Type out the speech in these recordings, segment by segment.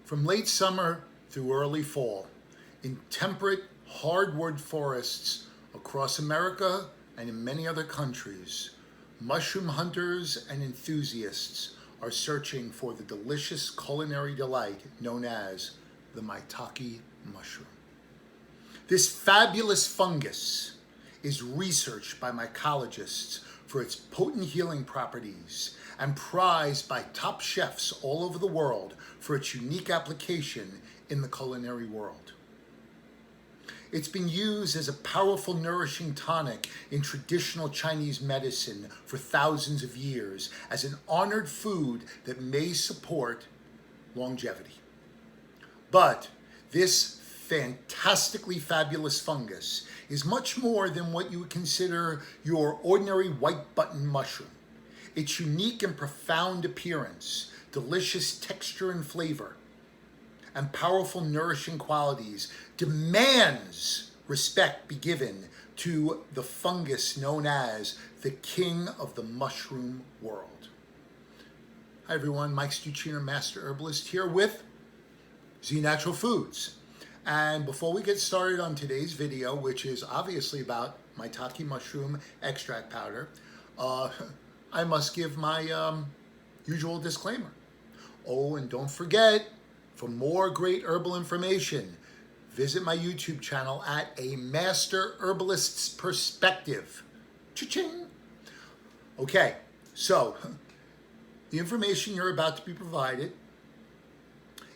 From late summer through early fall, in temperate hardwood forests across America and in many other countries, mushroom hunters and enthusiasts are searching for the delicious culinary delight known as the Maitake mushroom. This fabulous fungus is researched by mycologists for its potent healing properties and prized by top chefs all over the world for its unique application in the culinary world. It's been used as a powerful, nourishing tonic in traditional Chinese medicine for thousands of years as an honored food that may support longevity. But this fantastically fabulous fungus is much more than what you would consider your ordinary white button mushroom. Its unique and profound appearance, delicious texture and flavor, and powerful nourishing qualities demands respect be given to the fungus known as the king of the mushroom world. Hi everyone, Mike Stuchiner, Master Herbalist here with Z Natural Foods. And before we get started on today's video, which is obviously about Maitake mushroom extract powder, I must give my usual disclaimer. Oh, and don't forget, for more great herbal information, visit my YouTube channel at A Master Herbalist's Perspective. Cha-ching! Okay, so the information you're about to be provided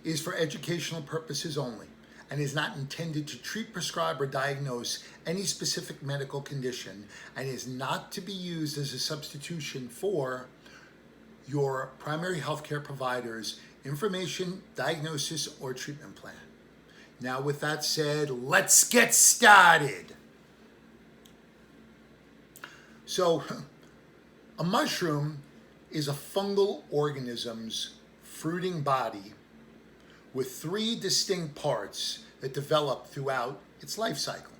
is for educational purposes only and is not intended to treat, prescribe, or diagnose any specific medical condition and is not to be used as a substitution for your primary healthcare provider's information, diagnosis, or treatment plan. Now, with that said, let's get started. So, a mushroom is a fungal organism's fruiting body with three distinct parts that develop throughout its life cycle.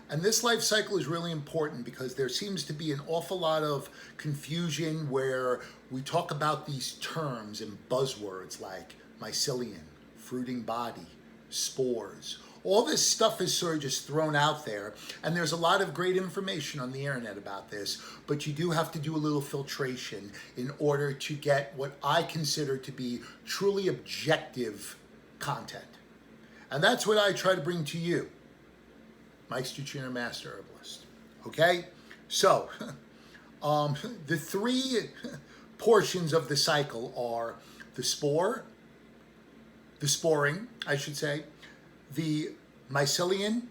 And this life cycle is really important because there seems to be an awful lot of confusion where we talk about these terms and buzzwords like mycelium, fruiting body, spores. All this stuff is sort of just thrown out there, and there's a lot of great information on the internet about this, but you do have to do a little filtration in order to get what I consider to be truly objective content. And that's what I try to bring to you, Mike Stuchiner, Master Herbalist. Okay? So, the three portions of the cycle are the sporing, I should say, the mycelium,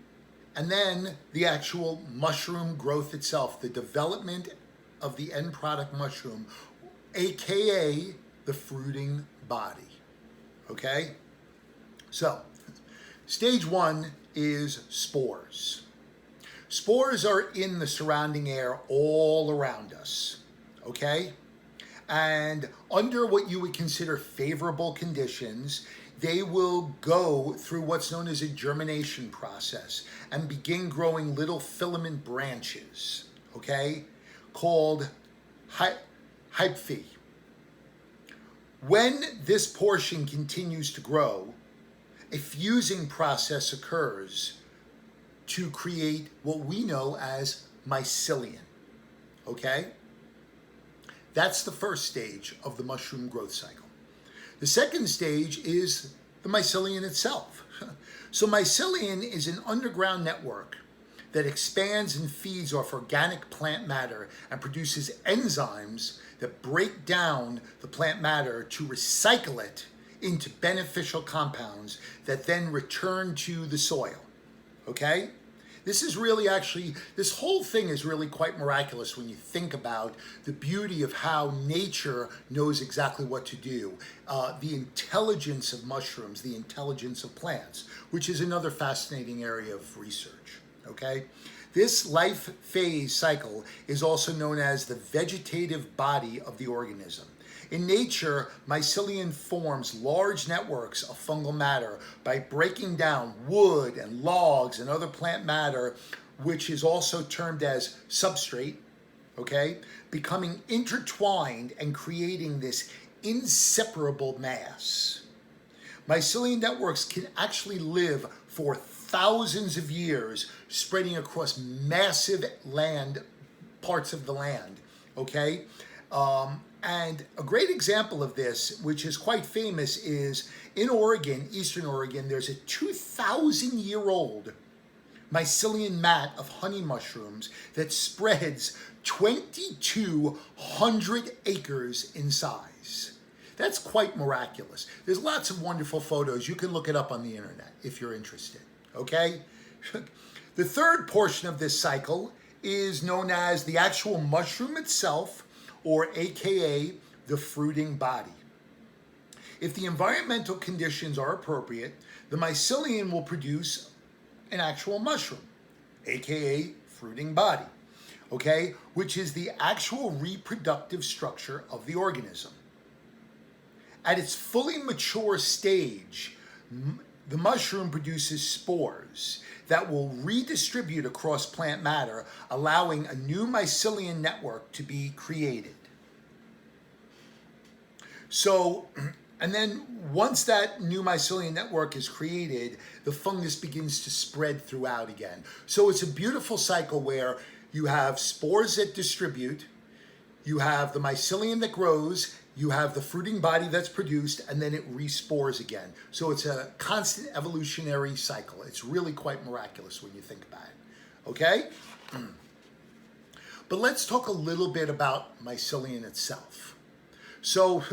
and then the actual mushroom growth itself, the development of the end product mushroom, aka the fruiting body. Okay? So, stage one is spores. Spores are in the surrounding air all around us. Okay? And under what you would consider favorable conditions, they will go through what's known as a germination process and begin growing little filament branches, okay, called hyphae. When this portion continues to grow, a fusing process occurs to create what we know as mycelium, okay? That's the first stage of the mushroom growth cycle. The second stage is the mycelium itself. So mycelium is an underground network that expands and feeds off organic plant matter and produces enzymes that break down the plant matter to recycle it into beneficial compounds that then return to the soil. Okay? This is really this whole thing is really quite miraculous when you think about the beauty of how nature knows exactly what to do. The intelligence of mushrooms, the intelligence of plants, which is another fascinating area of research, okay? This life phase cycle is also known as the vegetative body of the organism. In nature, mycelium forms large networks of fungal matter by breaking down wood and logs and other plant matter, which is also termed as substrate, okay, becoming intertwined and creating this inseparable mass. Mycelial networks can actually live for thousands of years, spreading across massive parts of the land, okay? And a great example of this, which is quite famous, is in Oregon, Eastern Oregon, there's a 2,000-year-old mycelial mat of honey mushrooms that spreads 2,200 acres in size. That's quite miraculous. There's lots of wonderful photos. You can look it up on the internet if you're interested, okay? The third portion of this cycle is known as the actual mushroom itself, or AKA the fruiting body. If the environmental conditions are appropriate, the mycelium will produce an actual mushroom, AKA fruiting body, okay, which is the actual reproductive structure of the organism. At its fully mature stage, the mushroom produces spores that will redistribute across plant matter, allowing a new mycelial network to be created. So, and then once that new mycelial network is created, the fungus begins to spread throughout again. So it's a beautiful cycle where you have spores that distribute, you have the mycelium that grows, you have the fruiting body that's produced, and then it respores again. So it's a constant evolutionary cycle. It's really quite miraculous when you think about it, okay? But let's talk a little bit about mycelium itself. So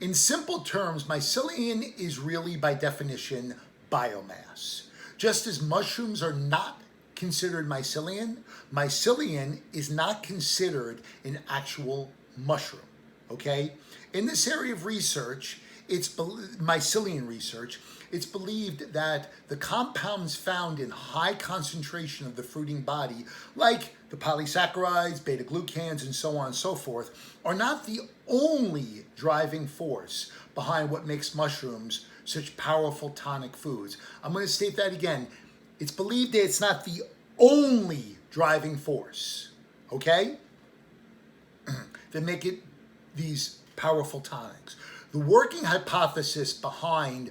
in simple terms, mycelium is really by definition biomass. Just as mushrooms are not considered mycelium, mycelium is not considered an actual mushroom, okay? In this area of research, mycelium research, it's believed that the compounds found in high concentration of the fruiting body, like the polysaccharides, beta-glucans, and so on and so forth, are not the only driving force behind what makes mushrooms such powerful tonic foods. I'm going to state that again. It's believed that it's not the only driving force, okay, that make it these powerful tonics. The working hypothesis behind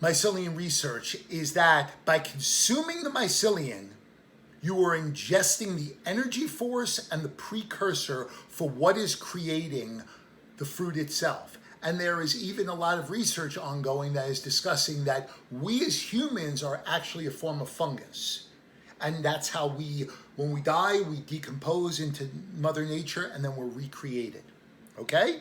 mycelium research is that by consuming the mycelium, you are ingesting the energy force and the precursor for what is creating the fruit itself. And there is even a lot of research ongoing that is discussing that we as humans are actually a form of fungus. And that's how when we die, we decompose into Mother Nature and then we're recreated. Okay?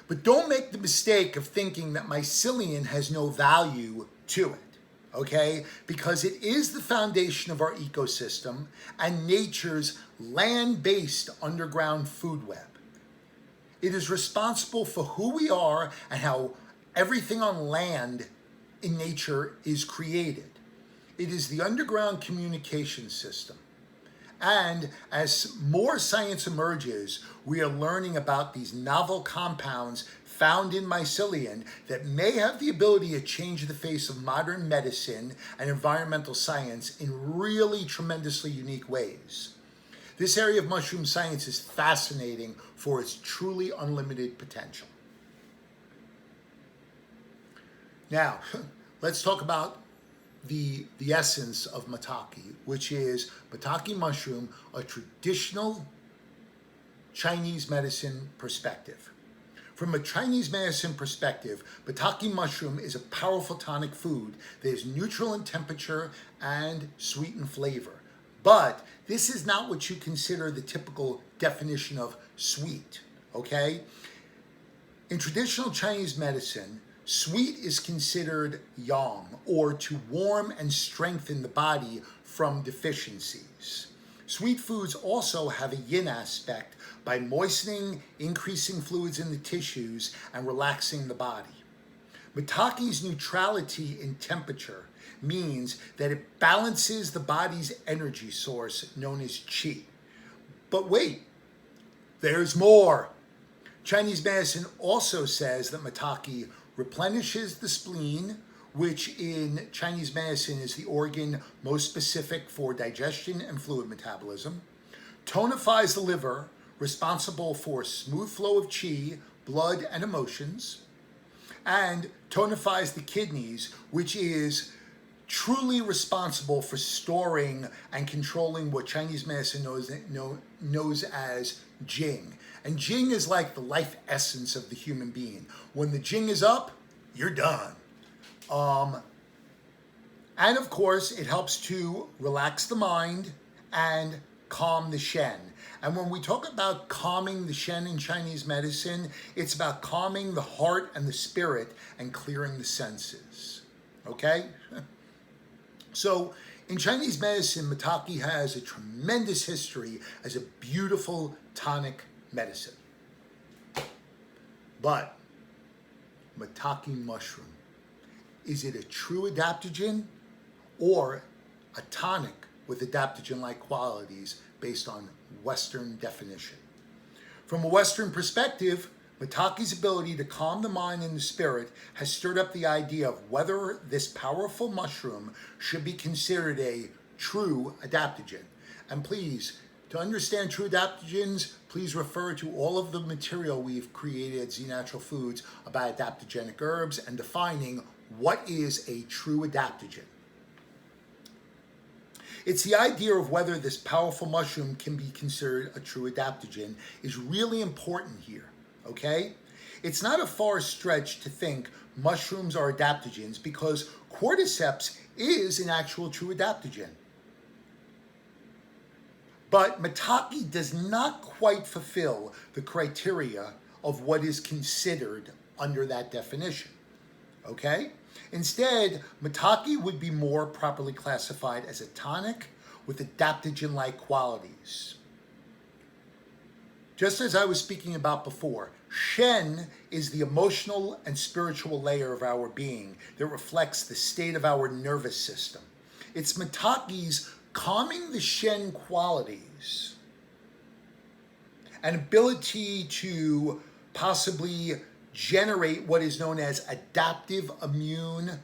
But don't make the mistake of thinking that mycelium has no value to it, okay? Because it is the foundation of our ecosystem and nature's land-based underground food web. It is responsible for who we are and how everything on land in nature is created. It is the underground communication system. And as more science emerges, we are learning about these novel compounds found in mycelium that may have the ability to change the face of modern medicine and environmental science in really tremendously unique ways. This area of mushroom science is fascinating for its truly unlimited potential. Now, let's talk about the essence of maitake, which is maitake mushroom, a traditional Chinese medicine perspective. From a Chinese medicine perspective, maitake mushroom is a powerful tonic food that is neutral in temperature and sweet in flavor. But this is not what you consider the typical definition of sweet, okay? In traditional Chinese medicine, sweet is considered yang, or to warm and strengthen the body from deficiencies. Sweet foods also have a yin aspect by moistening, increasing fluids in the tissues, and relaxing the body. Maitake's neutrality in temperature means that it balances the body's energy source known as qi. But wait, there's more. Chinese medicine also says that maitake replenishes the spleen, which in Chinese medicine is the organ most specific for digestion and fluid metabolism, tonifies the liver, responsible for smooth flow of qi, blood, and emotions, and tonifies the kidneys, which is truly responsible for storing and controlling what Chinese medicine knows as Jing. And Jing is like the life essence of the human being. When the Jing is up, you're done. And of course, it helps to relax the mind and calm the Shen. And when we talk about calming the Shen in Chinese medicine, it's about calming the heart and the spirit and clearing the senses. Okay? So in Chinese medicine, Maitake has a tremendous history as a beautiful tonic medicine. But Maitake mushroom, is it a true adaptogen or a tonic with adaptogen-like qualities based on Western definition? From a Western perspective, Maitake's ability to calm the mind and the spirit has stirred up the idea of whether this powerful mushroom should be considered a true adaptogen. And please, to understand true adaptogens, please refer to all of the material we've created at Z Natural Foods about adaptogenic herbs and defining what is a true adaptogen. It's the idea of whether this powerful mushroom can be considered a true adaptogen is really important here, okay? It's not a far stretch to think mushrooms are adaptogens because cordyceps is an actual true adaptogen. But Maitake does not quite fulfill the criteria of what is considered under that definition, okay? Instead, Maitake would be more properly classified as a tonic with adaptogen-like qualities. Just as I was speaking about before, Shen is the emotional and spiritual layer of our being that reflects the state of our nervous system. It's Maitake's calming the Shen qualities and ability to possibly generate what is known as adaptive immune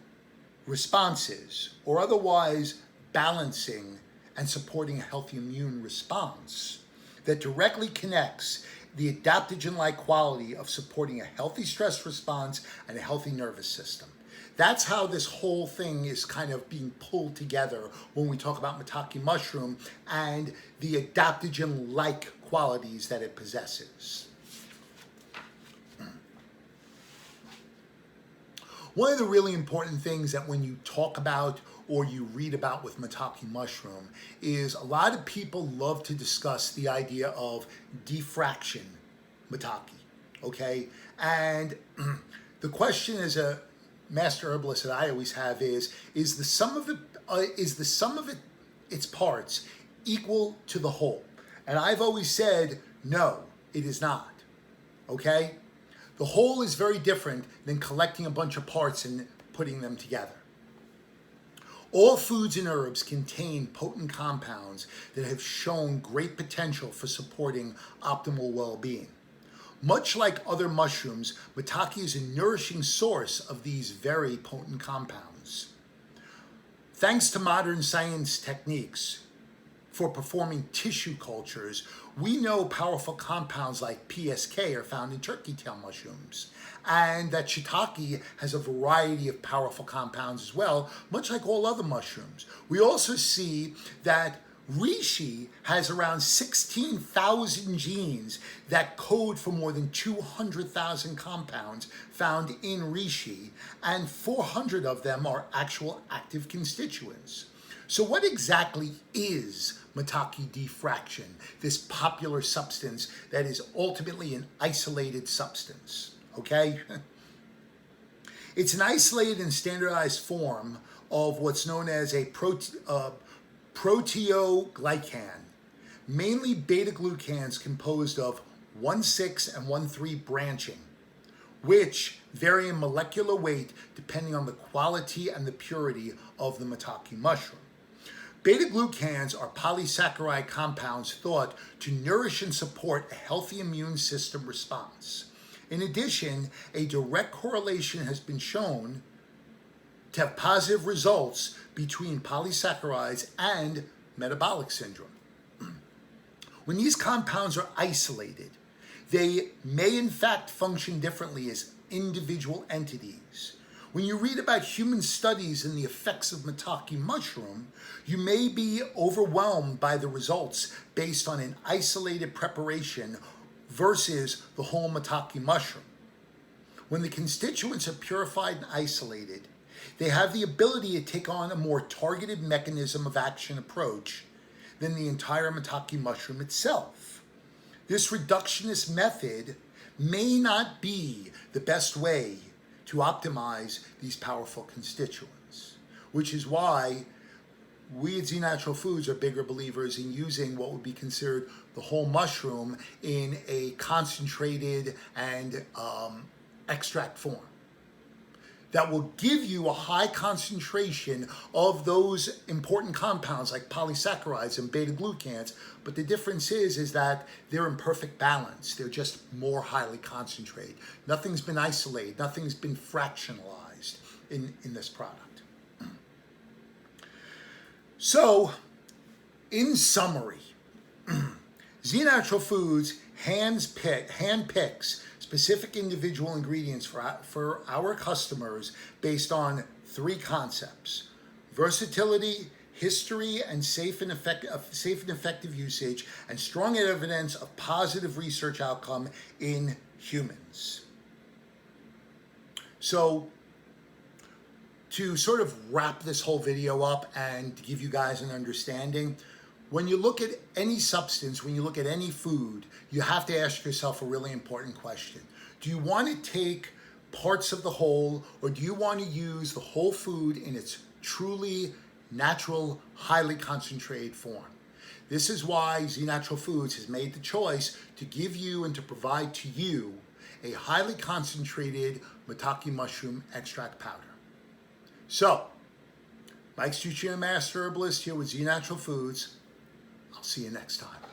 responses, or otherwise balancing and supporting a healthy immune response that directly connects the adaptogen-like quality of supporting a healthy stress response and a healthy nervous system. That's how this whole thing is kind of being pulled together when we talk about Maitake mushroom and the adaptogen-like qualities that it possesses. One of the really important things that when you talk about or you read about with Maitake mushroom is a lot of people love to discuss the idea of diffraction Maitake, okay? And the question as a master herbalist that I always have is the sum of its parts equal to the whole? And I've always said, no, it is not, okay? The whole is very different than collecting a bunch of parts and putting them together. All foods and herbs contain potent compounds that have shown great potential for supporting optimal well-being. Much like other mushrooms, Maitake is a nourishing source of these very potent compounds. Thanks to modern science techniques for performing tissue cultures, we know powerful compounds like PSK are found in turkey tail mushrooms, and that shiitake has a variety of powerful compounds as well, much like all other mushrooms. We also see that reishi has around 16,000 genes that code for more than 200,000 compounds found in reishi, and 400 of them are actual active constituents. So what exactly is Maitake diffraction, this popular substance that is ultimately an isolated substance, okay? It's an isolated and standardized form of what's known as a proteoglycan, mainly beta-glucans composed of 1,6 and 1,3 branching, which vary in molecular weight depending on the quality and the purity of the Maitake mushroom. Beta-glucans are polysaccharide compounds thought to nourish and support a healthy immune system response. In addition, a direct correlation has been shown to have positive results between polysaccharides and metabolic syndrome. When these compounds are isolated, they may in fact function differently as individual entities. When you read about human studies and the effects of Maitake mushroom, you may be overwhelmed by the results based on an isolated preparation versus the whole Maitake mushroom. When the constituents are purified and isolated, they have the ability to take on a more targeted mechanism of action approach than the entire Maitake mushroom itself. This reductionist method may not be the best way to optimize these powerful constituents, which is why we at Z Natural Foods are bigger believers in using what would be considered the whole mushroom in a concentrated and extract form that will give you a high concentration of those important compounds like polysaccharides and beta-glucans, but the difference is that they're in perfect balance. They're just more highly concentrated. Nothing's been isolated, nothing's been fractionalized in this product. So, in summary, Z Natural Foods handpicks specific individual ingredients for our customers based on three concepts: versatility, history, and safe and effective usage, and strong evidence of positive research outcome in humans. So, to sort of wrap this whole video up and give you guys an understanding, when you look at any substance, when you look at any food, you have to ask yourself a really important question. Do you want to take parts of the whole, or do you want to use the whole food in its truly natural, highly concentrated form? This is why Z Natural Foods has made the choice to give you and to provide to you a highly concentrated Maitake mushroom extract powder. So, Mike's Nutrient Master Herbalist here with Z Natural Foods. I'll see you next time.